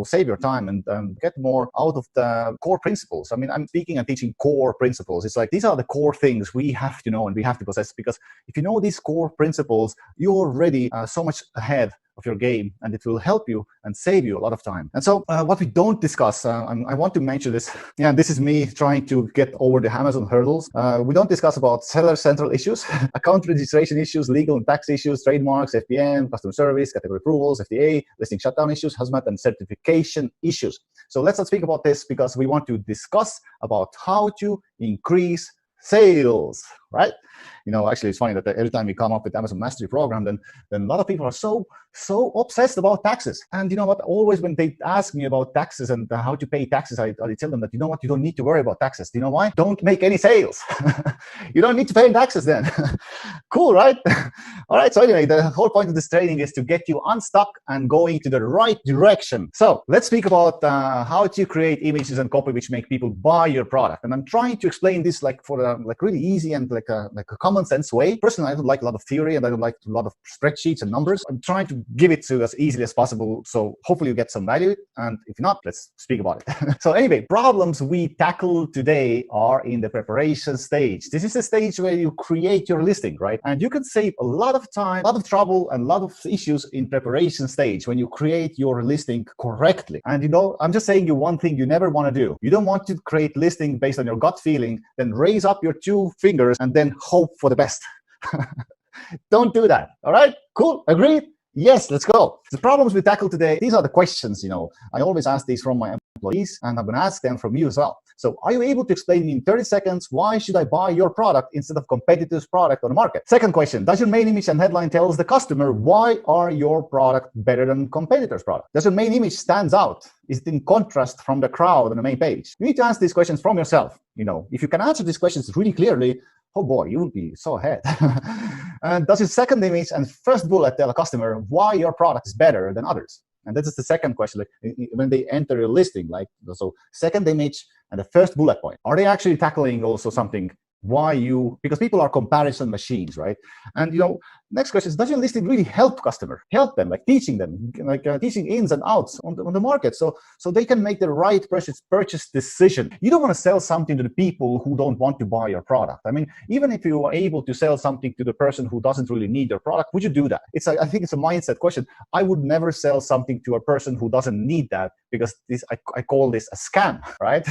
save your time and get more out of the core principles. I mean, I'm speaking and teaching core principles. It's like these are the core things we have to know and we have to possess, because if you know these core principles, you're already so much ahead of your game, and it will help you and save you a lot of time. And so what we don't discuss, I want to mention this, yeah, this is me trying to get over the Amazon hurdles. We don't discuss about seller central issues, account registration issues, legal and tax issues, trademarks, FPM, customer service, category approvals, FDA, listing shutdown issues, hazmat, and certification issues. So let's not speak about this, because we want to discuss about how to increase sales, right? You know, actually, it's funny that every time we come up with Amazon Mastery Program, then a lot of people are so obsessed about taxes. And you know what? Always when they ask me about taxes and how to pay taxes, I tell them that, you know what? You don't need to worry about taxes. Do you know why? Don't make any sales. You don't need to pay taxes then. Cool, right? All right. So anyway, the whole point of this training is to get you unstuck and going to the right direction. So let's speak about how to create images and copy which make people buy your product. And I'm trying to explain this like for like really easy and like a common sense way. Personally, I don't like a lot of theory and I don't like a lot of spreadsheets and numbers. I'm trying to give it to you as easily as possible. So hopefully you get some value. And if not, let's speak about it. So anyway, problems we tackle today are in the preparation stage. This is the stage where you create your listing, right? And you can save a lot of time, a lot of trouble, and a lot of issues in preparation stage when you create your listing correctly. And you know, I'm just saying you one thing you never want to do. You don't want to create listing based on your gut feeling, then raise up your two fingers and then hope for the best. Don't do that. All right, cool, agreed? Yes, let's go. The problems we tackle today, these are the questions, you know. I always ask these from my employees, and I'm going to ask them from you as well. So are you able to explain in 30 seconds why should I buy your product instead of competitor's product on the market? Second question, does your main image and headline tells the customer why are your product better than competitor's product? Does your main image stands out? Is it in contrast from the crowd on the main page? You need to ask these questions from yourself. You know, if you can answer these questions really clearly, oh boy, you will be so ahead. And does your second image and first bullet tell a customer why your product is better than others? And this is the second question, like when they enter your listing, like, so second image and the first bullet point. Are they actually tackling also something why you, because people are comparison machines, right? And you know, next question is, does your listing really help customer? Help them, like teaching them, like teaching ins and outs on the market, so they can make the right purchase decision. You don't want to sell something to the people who don't want to buy your product. I mean, even if you are able to sell something to the person who doesn't really need your product, would you do that? I think it's a mindset question. I would never sell something to a person who doesn't need that, because this I call this a scam, right?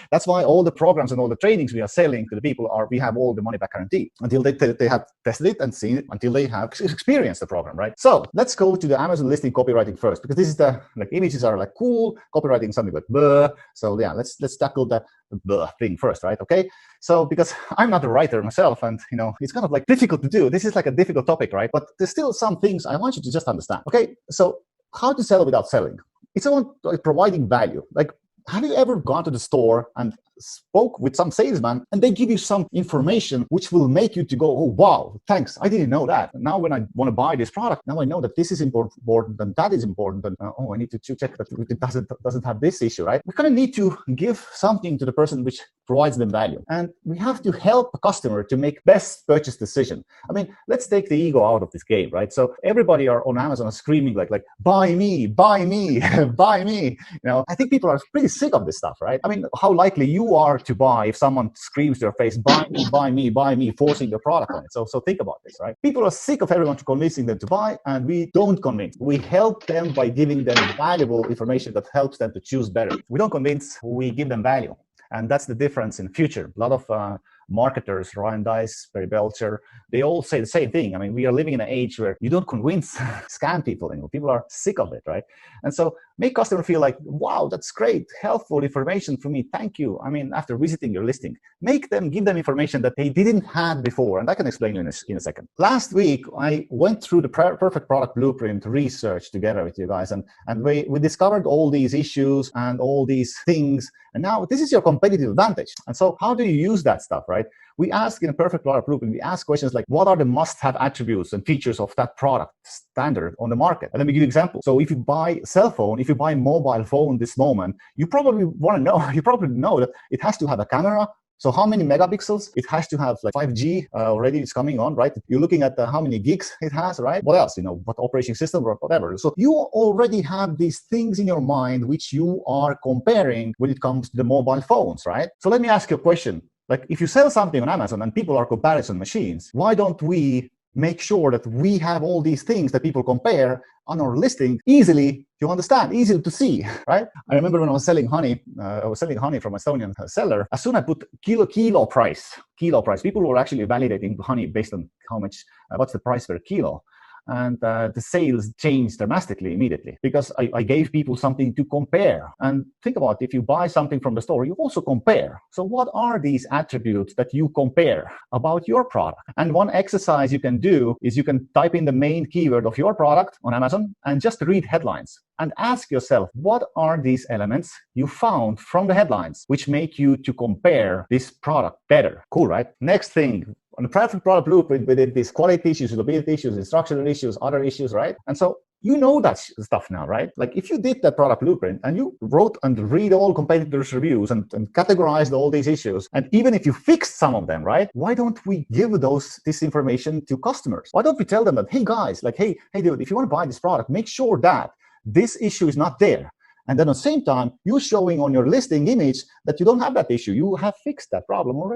That's why all the programs and all the trainings we are selling to the people we have all the money back guarantee until they have tested it and seen it, until they have experienced the program, right? So let's go to the Amazon listing copywriting first, because this is the, like, images are like cool, copywriting something like blah. So yeah, let's tackle the blah thing first, right? Okay. So because I'm not a writer myself, and you know, it's kind of like difficult to do. This is like a difficult topic, right? But there's still some things I want you to just understand. Okay. So how to sell without selling? It's about like providing value. Like, have you ever gone to the store and spoke with some salesman and they give you some information which will make you to go, oh wow, thanks, I didn't know that. Now when I want to buy this product, now I know that this is important and that is important, and oh, I need to check that it doesn't have this issue, right? We kind of need to give something to the person which provides them value, and we have to help a customer to make best purchase decision. I mean, let's take the ego out of this game, right? So everybody are on Amazon are screaming like buy me, buy me, buy me. You know, I think people are pretty sick of this stuff, right? I mean, how likely you are to buy if someone screams to your face, buy me, buy me, buy me, forcing the product on it. So think about this, right? People are sick of everyone convincing them to buy, and we don't convince. We help them by giving them valuable information that helps them to choose better. We don't convince, we give them value. And that's the difference in the future. A lot of marketers, Ryan Deiss, Barry Belcher, they all say the same thing. I mean, we are living in an age where you don't convince, scam people anymore. People are sick of it, right? And so make customer feel like, wow, that's great, helpful information for me. Thank you. I mean, after visiting your listing, give them information that they didn't have before. And I can explain you in a second. Last week, I went through the perfect product blueprint research together with you guys. And we discovered all these issues and all these things. And now this is your competitive advantage. And so how do you use that stuff, right? We ask in a perfect product blueprint, we ask questions like, what are the must-have attributes and features of that product standard on the market? And let me give you an example. So if you buy a cell phone, if you buy a mobile phone this moment, you probably know that it has to have a camera, So how many megapixels? It has to have like 5G already. It's coming on, right? You're looking at how many gigs it has, right? What else? What operating system or whatever. So you already have these things in your mind which you are comparing when it comes to the mobile phones, right? So let me ask you a question. Like, if you sell something on Amazon and people are comparison machines, why don't we make sure that we have all these things that people compare on our listing easily to understand, easy to see, right? I remember when I was selling honey, from Estonian seller. As soon as I put kilo price, people were actually validating honey based on how much, what's the price per kilo. And the sales changed dramatically immediately because I gave people something to compare. And think about, if you buy something from the store, you also compare. So what are these attributes that you compare about your product? And one exercise you can do is you can type in the main keyword of your product on Amazon and just read headlines and ask yourself, what are these elements you found from the headlines which make you to compare this product better? Cool, right? Next thing, on the product blueprint, we did these quality issues, usability issues, instructional issues, other issues, right? And so you know that stuff now, right? Like, if you did that product blueprint and you wrote and read all competitors' reviews and categorized all these issues, and even if you fixed some of them, right? Why don't we give this information to customers? Why don't we tell them that, hey guys, like, hey dude, if you want to buy this product, make sure that this issue is not there. And then at the same time, you're showing on your listing image that you don't have that issue. You have fixed that problem already.